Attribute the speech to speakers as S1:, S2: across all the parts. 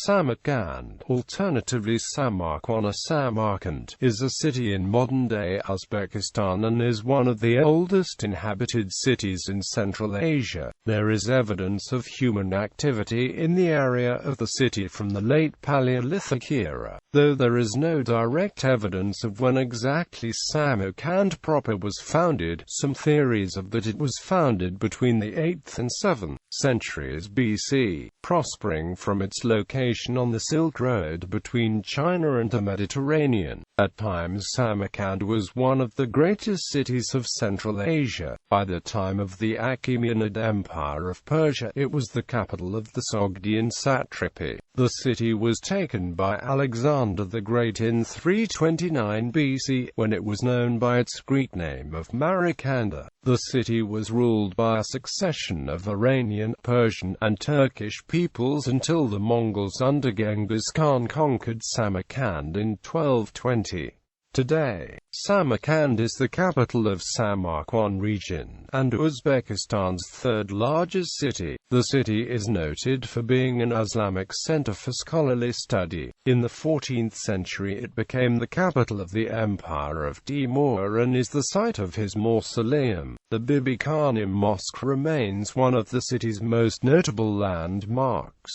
S1: Samarkand, alternatively Samarkand or Samarkand, is a city in modern-day Uzbekistan and is one of the oldest inhabited cities in Central Asia. There is evidence of human activity in the area of the city from the late Paleolithic era, though there is no direct evidence of when exactly Samarkand proper was founded. Some theories have that it was founded between the 8th and 7th centuries BC, prospering from its location on the Silk Road between China and the Mediterranean. At times Samarkand was one of the greatest cities of Central Asia. By the time of the Achaemenid Empire of Persia, it was the capital of the Sogdian satrapy. The city was taken by Alexander the Great in 329 BC, when it was known by its Greek name of Samarkand. The city was ruled by a succession of Iranian, Persian, and Turkish peoples until the Mongols under Genghis Khan conquered Samarkand in 1220. Today, Samarkand is the capital of Samarkand region, and Uzbekistan's third-largest city. The city is noted for being an Islamic center for scholarly study. In the 14th century it became the capital of the Empire of Timur and is the site of his mausoleum. The Bibi Khanim Mosque remains one of the city's most notable landmarks.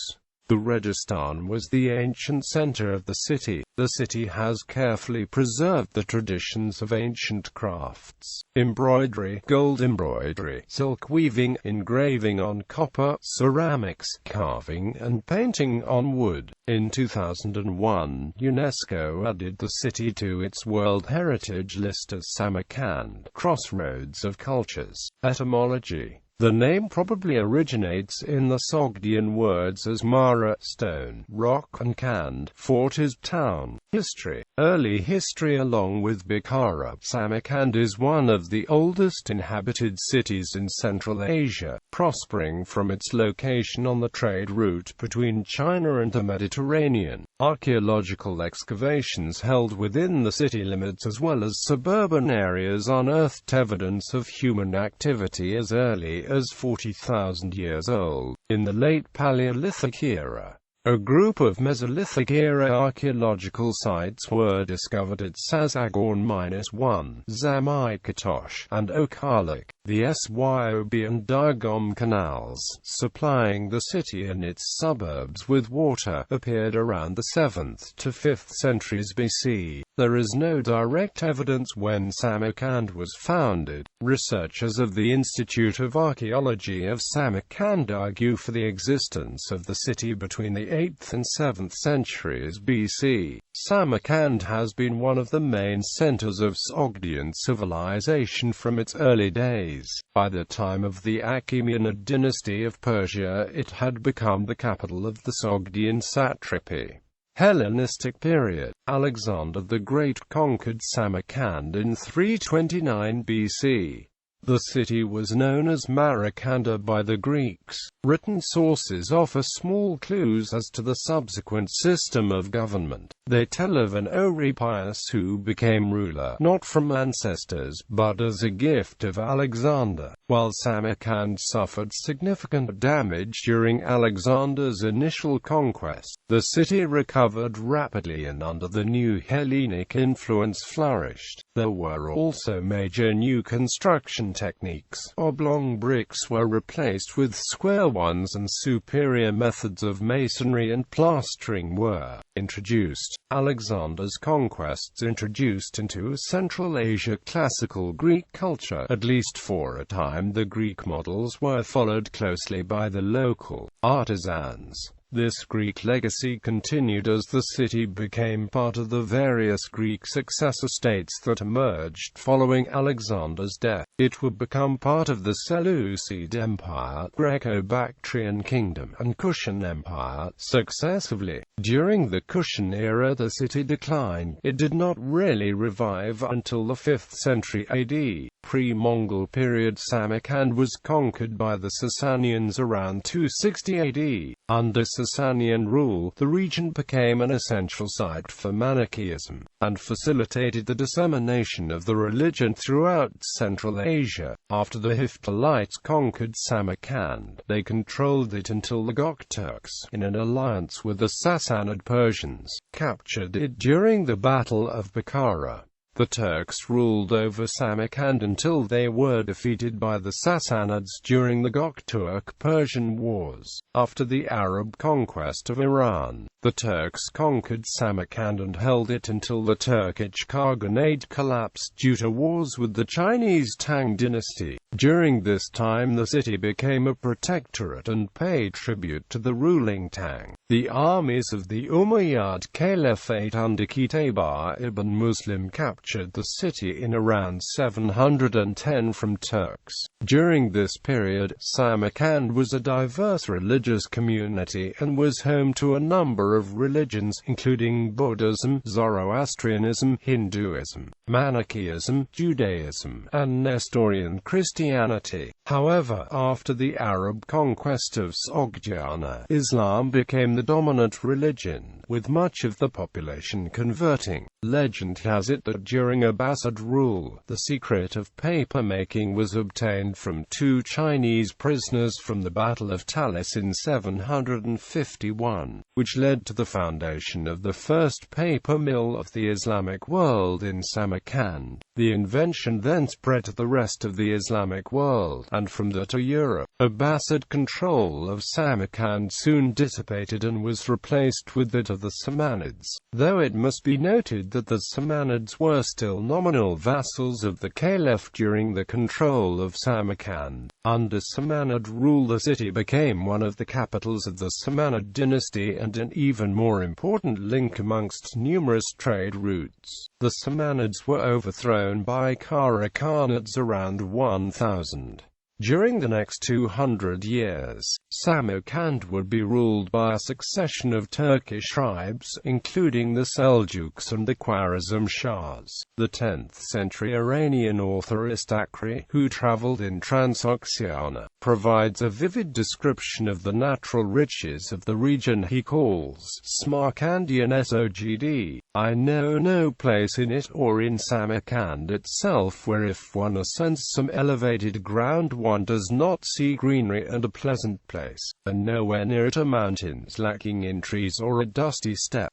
S1: The Registan was the ancient center of the city. The city has carefully preserved the traditions of ancient crafts: embroidery, gold embroidery, silk weaving, engraving on copper, ceramics, carving, and painting on wood. In 2001, UNESCO added the city to its World Heritage List as Samarkand, Crossroads of Cultures. Etymology: the name probably originates in the Sogdian words as Mara, stone, rock, and Kand, fort is town. History: early history. Along with Bukhara, Samarkand is one of the oldest inhabited cities in Central Asia, prospering from its location on the trade route between China and the Mediterranean. Archaeological excavations held within the city limits as well as suburban areas unearthed evidence of human activity as early as 40,000 years old. In the late Paleolithic era, a group of Mesolithic-era archaeological sites were discovered at Sazagorn-1, Zamikatosh, and Okhalik. The Syob and Dagom canals, supplying the city and its suburbs with water, appeared around the 7th to 5th centuries BC. There is no direct evidence when Samarkand was founded. Researchers of the Institute of Archaeology of Samarkand argue for the existence of the city between the 8th and 7th centuries BC. Samarkand has been one of the main centers of Sogdian civilization from its early days. By the time of the Achaemenid dynasty of Persia, it had become the capital of the Sogdian satrapy. Hellenistic period: Alexander the Great conquered Samarkand in 329 BC. The city was known as Samarkand by the Greeks. Written sources offer small clues as to the subsequent system of government. They tell of an Orepius who became ruler, not from ancestors, but as a gift of Alexander. While Samarkand suffered significant damage during Alexander's initial conquest, the city recovered rapidly and under the new Hellenic influence flourished. There were also major new construction techniques. Oblong bricks were replaced with square ones and superior methods of masonry and plastering were introduced. Alexander's conquests introduced into Central Asia classical Greek culture. At least for a time the Greek models were followed closely by the local artisans. This Greek legacy continued as the city became part of the various Greek successor states that emerged following Alexander's death. It would become part of the Seleucid Empire, Greco-Bactrian Kingdom, and Kushan Empire, successively. During the Kushan era the city declined. It did not really revive until the 5th century AD. Pre-Mongol period Samarkand was conquered by the Sasanians around 260 AD. Under Sasanian rule, the region became an essential site for Manichaeism, and facilitated the dissemination of the religion throughout Central Asia. After the Hephthalites conquered Samarkand, they controlled it until the Gokturks, in an alliance with the Sassanid Persians, captured it during the Battle of Bukhara. The Turks ruled over Samarkand until they were defeated by the Sassanids during the Gokturk-Persian Wars. After the Arab conquest of Iran, the Turks conquered Samarkand and held it until the Turkic Khaganate collapsed due to wars with the Chinese Tang dynasty. During this time the city became a protectorate and paid tribute to the ruling Tang. The armies of the Umayyad Caliphate under Qutayba ibn Muslim captured the city in around 710 from Turks. During this period, Samarkand was a diverse religious community and was home to a number of religions, including Buddhism, Zoroastrianism, Hinduism, Manichaeism, Judaism, and Nestorian Christianity. However, after the Arab conquest of Sogdian, Islam became the dominant religion, with much of the population converting. Legend has it that during Abbasid rule, the secret of paper-making was obtained from 2 Chinese prisoners from the Battle of Talis in 751, which led to the foundation of the first paper mill of the Islamic world in Samarkand. The invention then spread to the rest of the Islamic world, and from there to Europe. Abbasid control of Samarkand soon dissipated and was replaced with that of the Samanids, though it must be noted that the Samanids were still nominal vassals of the Caliph during the control of Samarkand. Under Samanid rule, the city became one of the capitals of the Samanid dynasty and an even more important link amongst numerous trade routes. The Samanids were overthrown by Kara Khanates around 1000. During the next 200 years, Samarkand would be ruled by a succession of Turkish tribes, including the Seljuks and the Khwarezm Shahs. The 10th-century Iranian author Istakri, who traveled in Transoxiana, provides a vivid description of the natural riches of the region he calls Samarkandian Sogd. I know no place in it or in Samarkand itself where if one ascends some elevated ground one does not see greenery and a pleasant place, and nowhere near it are mountains lacking in trees or a dusty steppe.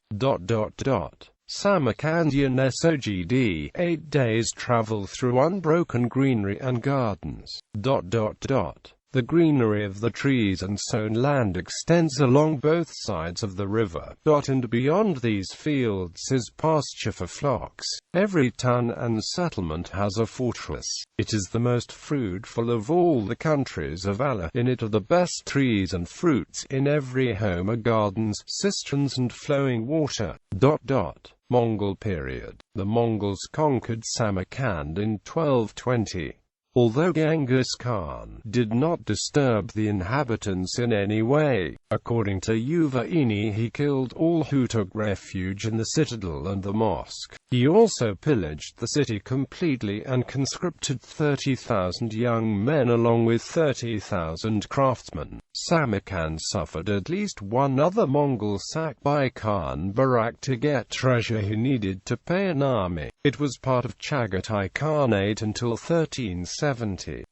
S1: Samarkandian Sogd, 8 days travel through unbroken greenery and gardens. The greenery of the trees and sown land extends along both sides of the river. And beyond these fields is pasture for flocks. Every town and settlement has a fortress. It is the most fruitful of all the countries of Allah. In it are the best trees and fruits. In every home are gardens, cisterns and flowing water. Mongol period. The Mongols conquered Samarkand in 1220. Although Genghis Khan did not disturb the inhabitants in any way, according to Yuvaini, he killed all who took refuge in the citadel and the mosque. He also pillaged the city completely and conscripted 30,000 young men along with 30,000 craftsmen. Samarkand suffered at least one other Mongol sack by Khan Barak to get treasure he needed to pay an army. It was part of Chagatai Khanate until 1370.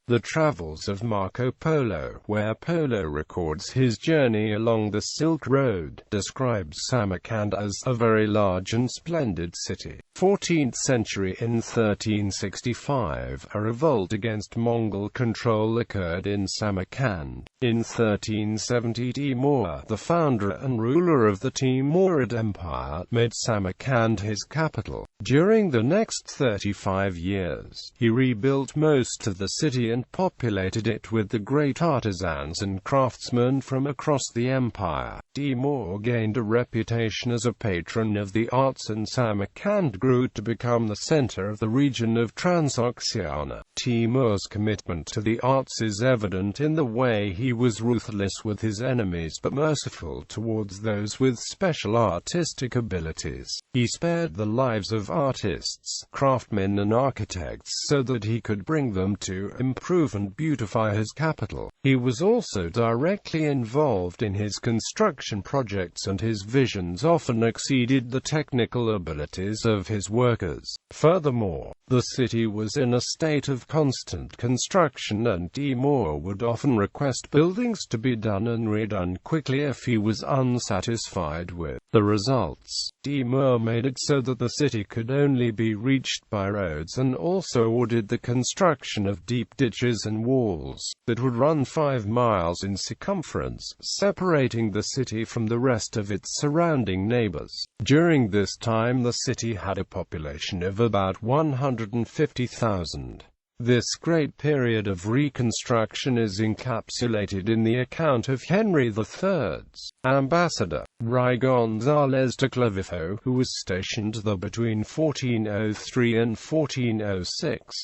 S1: The Travels of Marco Polo, where Polo records his journey along the Silk Road, describes Samarkand as a very large and splendid city. 14th century. In 1365, a revolt against Mongol control occurred in Samarkand. In 1370, Timur, the founder and ruler of the Timurid Empire, made Samarkand his capital. During the next 35 years, he rebuilt most of the city and populated it with the great artisans and craftsmen from across the empire. Timur gained a reputation as a patron of the arts, and Samarkand grew to become the center of the region of Transoxiana. Timur's commitment to the arts is evident in the way he was ruthless with his enemies but merciful towards those with special artistic abilities. He spared the lives of artists, craftsmen and architects so that he could bring them to important improve and beautify his capital. He was also directly involved in his construction projects, and his visions often exceeded the technical abilities of his workers. Furthermore, the city was in a state of constant construction, and Timur would often request buildings to be done and redone quickly if he was unsatisfied with the results. Timur made it so that the city could only be reached by roads, and also ordered the construction of deep ditches and walls that would run 5 miles in circumference, separating the city from the rest of its surrounding neighbors. During this time, the city had a population of about 150,000. This great period of reconstruction is encapsulated in the account of Henry III's ambassador, Rye González de Clavijo, who was stationed there between 1403 and 1406.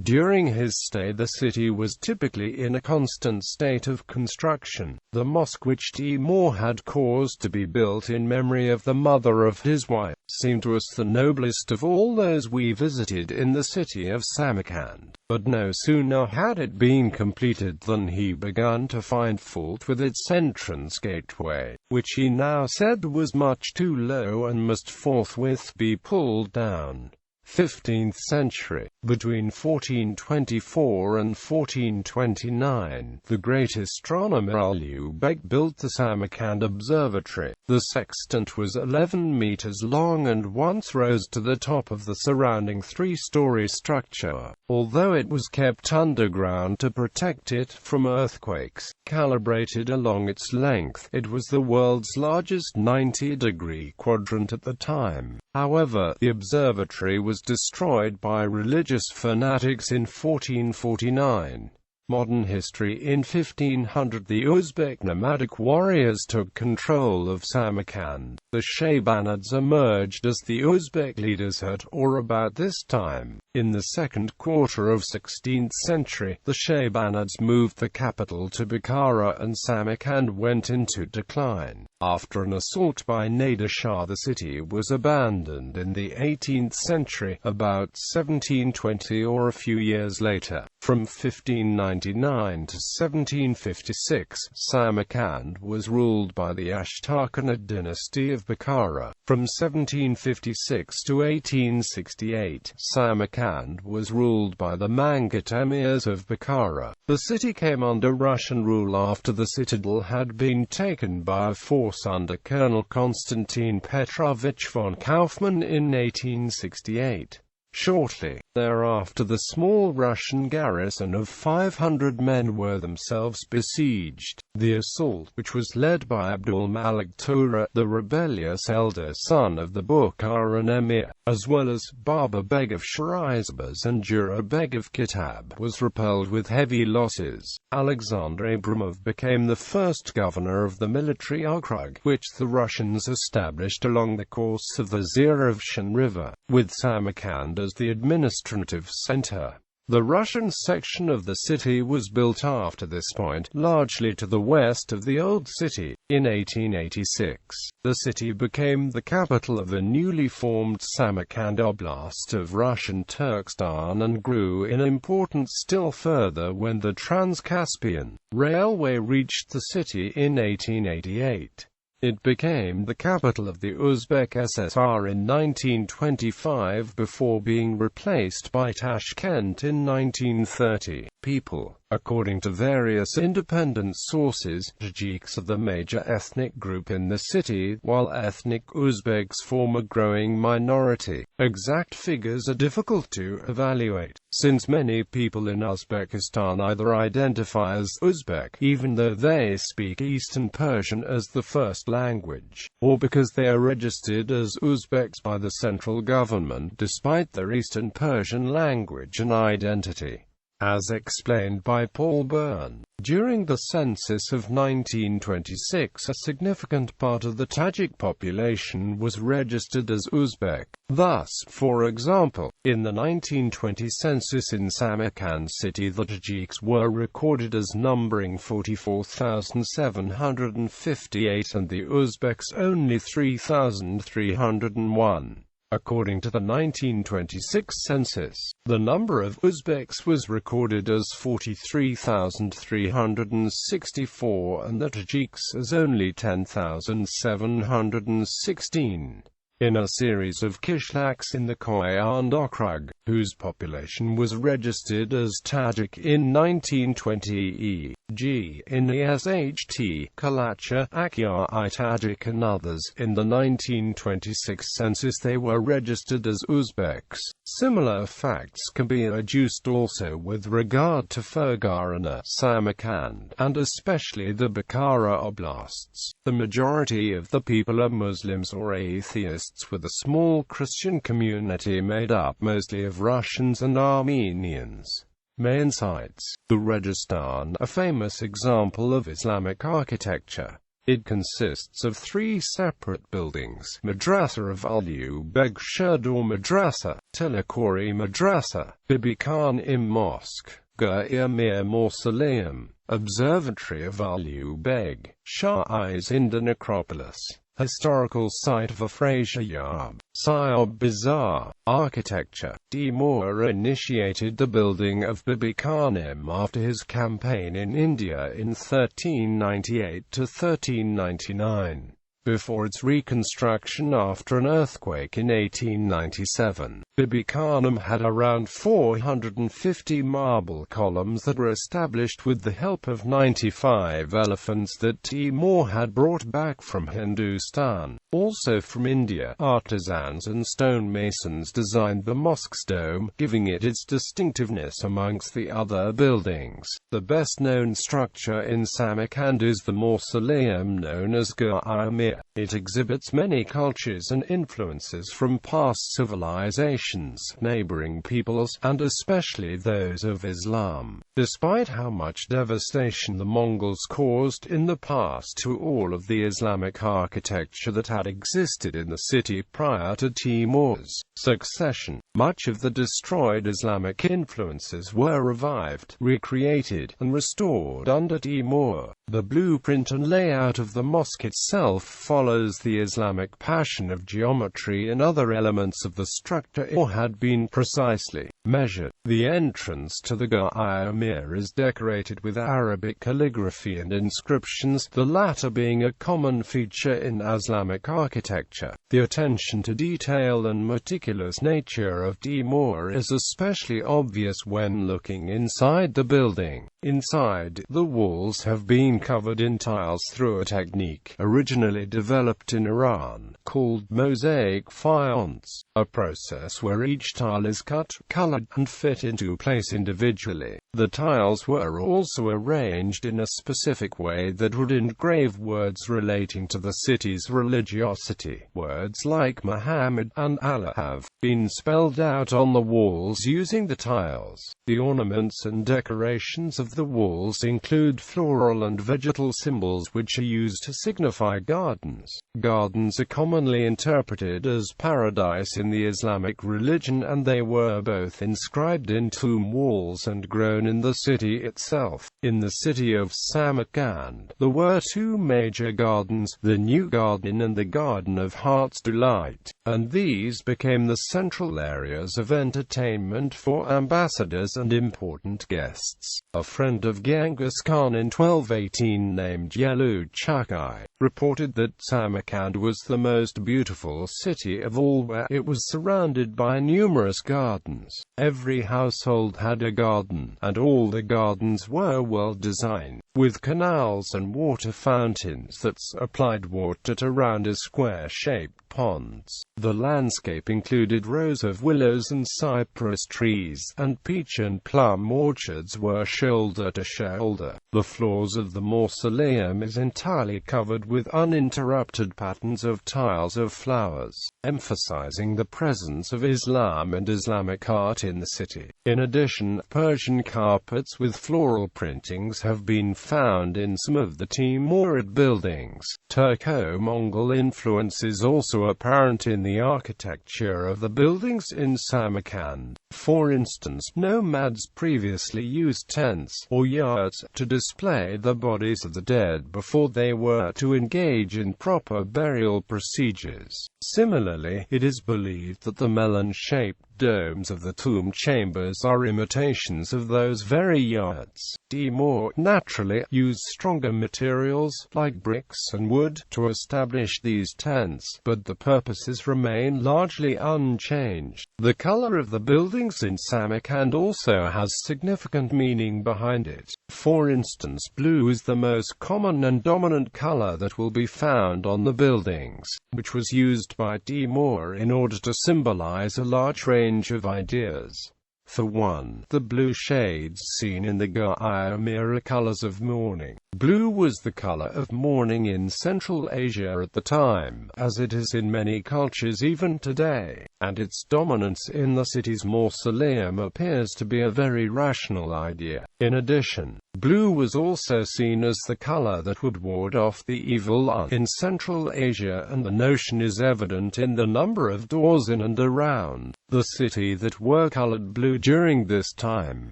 S1: During his stay, the city was typically in a constant state of construction. The mosque which Timur had caused to be built in memory of the mother of his wife seemed to us the noblest of all those we visited in the city of Samarkand. But no sooner had it been completed than he began to find fault with its entrance gateway, which he now said was much too low and must forthwith be pulled down. 15th century. Between 1424 and 1429, the great astronomer Ali Beg built the Samarkand Observatory. The sextant was 11 meters long and once rose to the top of the surrounding 3-story structure, although it was kept underground to protect it from earthquakes. Calibrated along its length, it was the world's largest 90-degree quadrant at the time. However, the observatory was destroyed by religious fanatics in 1449. Modern history. In 1500, the Uzbek nomadic warriors took control of Samarkand. The Shaybanids emerged as the Uzbek leaders at or about this time. In the second quarter of 16th century, the Shaybanids moved the capital to Bukhara, and Samarkand went into decline. After an assault by Nader Shah, the city was abandoned in the 18th century, about 1720 or a few years later. From 1599 to 1756, Samarkand was ruled by the Achaemenid dynasty of Bukhara. From 1756 to 1868, Samarkand was ruled by the Mangit emirs of Bukhara. The city came under Russian rule after the citadel had been taken by a force under Colonel Konstantin Petrovich von Kaufmann in 1868. Shortly thereafter, the small Russian garrison of 500 men were themselves besieged. The assault, which was led by Abdul Malik Tura, the rebellious elder son of the Bukharan emir, as well as Baba Beg of Shirazabad and Jura Beg of Kitab, was repelled with heavy losses. Alexander Abramov became the first governor of the military okrug, which the Russians established along the course of the Zeravshan River, with Samarkand as the administrative center. The Russian section of the city was built after this point, largely to the west of the old city. In 1886, the city became the capital of the newly formed Samarkand Oblast of Russian Turkestan, and grew in importance still further when the Trans-Caspian Railway reached the city in 1888. It became the capital of the Uzbek SSR in 1925 before being replaced by Tashkent in 1930. People. According to various independent sources, Tajiks are the major ethnic group in the city, while ethnic Uzbeks form a growing minority. Exact figures are difficult to evaluate, since many people in Uzbekistan either identify as Uzbek, even though they speak Eastern Persian as the first language, or because they are registered as Uzbeks by the central government despite their Eastern Persian language and identity. As explained by Paul Byrne, during the census of 1926, a significant part of the Tajik population was registered as Uzbek. Thus, for example, in the 1920 census in Samarkand city, the Tajiks were recorded as numbering 44,758 and the Uzbeks only 3,301. According to the 1926 census, the number of Uzbeks was recorded as 43,364 and the Tajiks as only 10,716. In a series of kishlaks in the Koyand Okrug, whose population was registered as Tajik in 1920 e.g. in the Sht, Kalacha, Akyar-I Tajik and others. In the 1926 census they were registered as Uzbeks. Similar facts can be adduced also with regard to Fergana, Samarkand, and especially the Bukhara oblasts. The majority of the people are Muslims or atheists, with a small Christian community made up mostly of Russians and Armenians. Main sites: the Registan, a famous example of Islamic architecture. It consists of three separate buildings: Madrasa of Ulu-Beg Sherdor Madrasa, Telakori Madrasa, Bibi Khan-im Mosque, Gur-Mir Mausoleum, Observatory of Ulu-Beg, Shah-Is Indian Necropolis, historical site of Afrasia Yab, Sayab Bazaar. Architecture: Timur initiated the building of Bibi Khan-im after his campaign in India in 1398 to 1399. Before its reconstruction after an earthquake in 1897, Bibi Khan-im had around 450 marble columns that were established with the help of 95 elephants that Timur had brought back from Hindustan. Also from India, artisans and stonemasons designed the mosque's dome, giving it its distinctiveness amongst the other buildings. The best-known structure in Samarkand is the mausoleum known as Gur-Mir. It exhibits many cultures and influences from past civilizations, neighboring peoples, and especially those of Islam. Despite how much devastation the Mongols caused in the past to all of the Islamic architecture that had existed in the city prior to Timur's succession, much of the destroyed Islamic influences were revived, recreated, and restored under Timur. The blueprint and layout of the mosque itself follows the Islamic passion of geometry, and other elements of the structure had been precisely measured. The entrance to the Gur-Mir is decorated with Arabic calligraphy and inscriptions, the latter being a common feature in Islamic architecture. The attention to detail and meticulous nature of Timur is especially obvious when looking inside the building. Inside, the walls have been covered in tiles through a technique originally developed in Iran, called mosaic faience, a process where each tile is cut, colored, and fit into place individually. The tiles were also arranged in a specific way that would engrave words relating to the city's religiosity. Words like Muhammad and Allah have been spelled out on the walls using the tiles. The ornaments and decorations of the walls include floral and vegetal symbols which are used to signify gardens. Gardens are commonly interpreted as paradise in the Islamic religion, and they were both inscribed in tomb walls and grown in the city itself. In the city of Samarkand, there were two major gardens, the New Garden and the Garden of Heart's Delight, and these became the central areas of entertainment for ambassadors and important guests. A friend of Genghis Khan in 1218 named Yelu Chakai reported that Samarkand was the most beautiful city of all, where it was surrounded by numerous gardens. Every household had a garden, and all the gardens were well designed, with canals and water fountains that supplied water to round a square-shaped ponds. The landscape included rows of willows and cypress trees, and peach and plum orchards were shoulder to shoulder. The floors of the mausoleum is entirely covered with uninterrupted patterns of tiles of flowers, emphasizing the presence of Islam and Islamic art in the city. In addition, Persian carpets with floral printings have been found in some of the Timurid buildings. Turco-Mongol influence is also also apparent in the architecture of the buildings in Samarkand. For instance, nomads previously used tents, or yurts, to display the bodies of the dead before they were to engage in proper burial procedures. Similarly, it is believed that the melon-shaped domes of the tomb chambers are imitations of those very yurts. Timur naturally used stronger materials, like bricks and wood, to establish these tents, but the purposes remain largely unchanged. The color of the buildings in Samarkand also has significant meaning behind it. For instance, blue is the most common and dominant color that will be found on the buildings, which was used by Timur in order to symbolize a large range of ideas. For one, the blue shades seen in the Gaya mirror colors of mourning. Blue was the color of mourning in Central Asia at the time, as it is in many cultures even today, and its dominance in the city's mausoleum appears to be a very rational idea. In addition, blue was also seen as the color that would ward off the evil eye in Central Asia, and the notion is evident in the number of doors in and around the city that were colored blue during this time.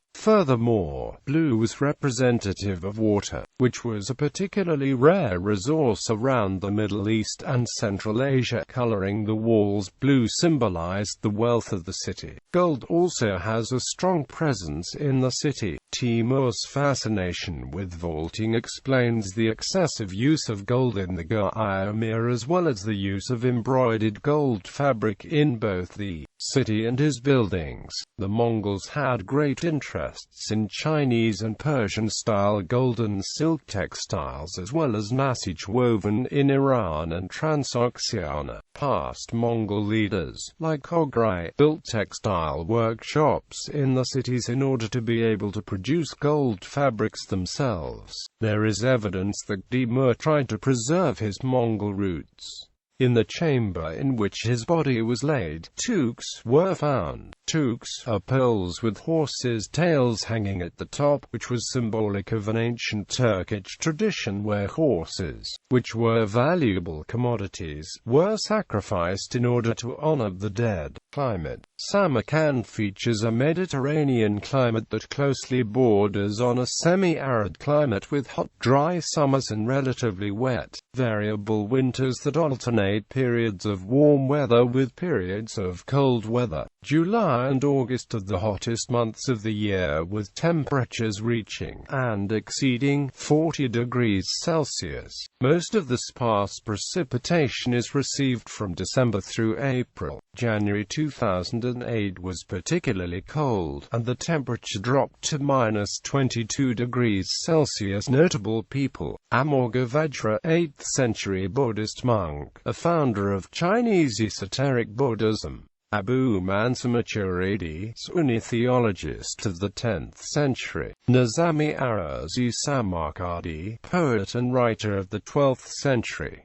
S1: Furthermore, blue was representative of water, which was a particularly rare resource around the Middle East and Central Asia. Coloring the walls blue symbolized the wealth of the city. Gold also has a strong presence in the city. Timur's fascination with vaulting explains the excessive use of gold in the Gaya mirror, as well as the use of embroidered gold fabric in both the city and his buildings. The Mongols had great interests in Chinese and Persian-style golden silk textiles, as well as nasij woven in Iran and Transoxiana. Past Mongol leaders, like Ograi, built textile workshops in the cities in order to be able to produce gold fabrics themselves. There is evidence that Timur tried to preserve his Mongol roots. In the chamber in which his body was laid, tuques were found. Tuques are poles with horses' tails hanging at the top, which was symbolic of an ancient Turkish tradition where horses, which were valuable commodities, were sacrificed in order to honor the dead. Climate. Samarkand features a Mediterranean climate that closely borders on a semi-arid climate with hot, dry summers and relatively wet, variable winters that alternate periods of warm weather with periods of cold weather. July and August are the hottest months of the year, with temperatures reaching and exceeding 40 degrees Celsius. Most of the sparse precipitation is received from December through April. January 2008 was particularly cold, and the temperature dropped to -22 degrees Celsius. Notable people: Amorgavajra, 8th century Buddhist monk, a founder of Chinese esoteric Buddhism. Abu Mansur Maturidi, Sunni theologist of the 10th century. Nizami Arazi Samarkandi, poet and writer of the 12th century.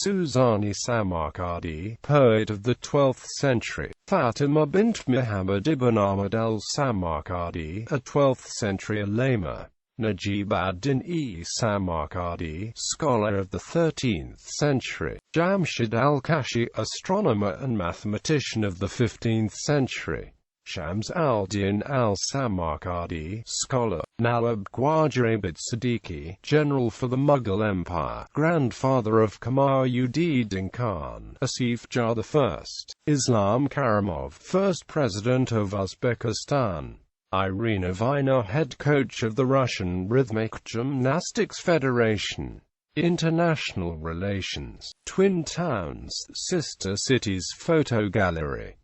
S1: Suzani Samarkandi, poet of the 12th century. Fatima bint Muhammad ibn Ahmad al-Samarkandi, a 12th century ulama. Najib ad-Din Samarkandi, scholar of the 13th century. Jamshid al-Kashi, astronomer and mathematician of the 15th century. Shams al-Din al-Samarkandi, scholar. Nawab Khwaja Abid Siddiqui, general for the Mughal Empire, grandfather of Kamaluddin Khan. Asif Jah I, Islam Karimov, first president of Uzbekistan. Irina Vina, head coach of the Russian Rhythmic Gymnastics Federation. International relations. Twin towns, sister cities photo gallery.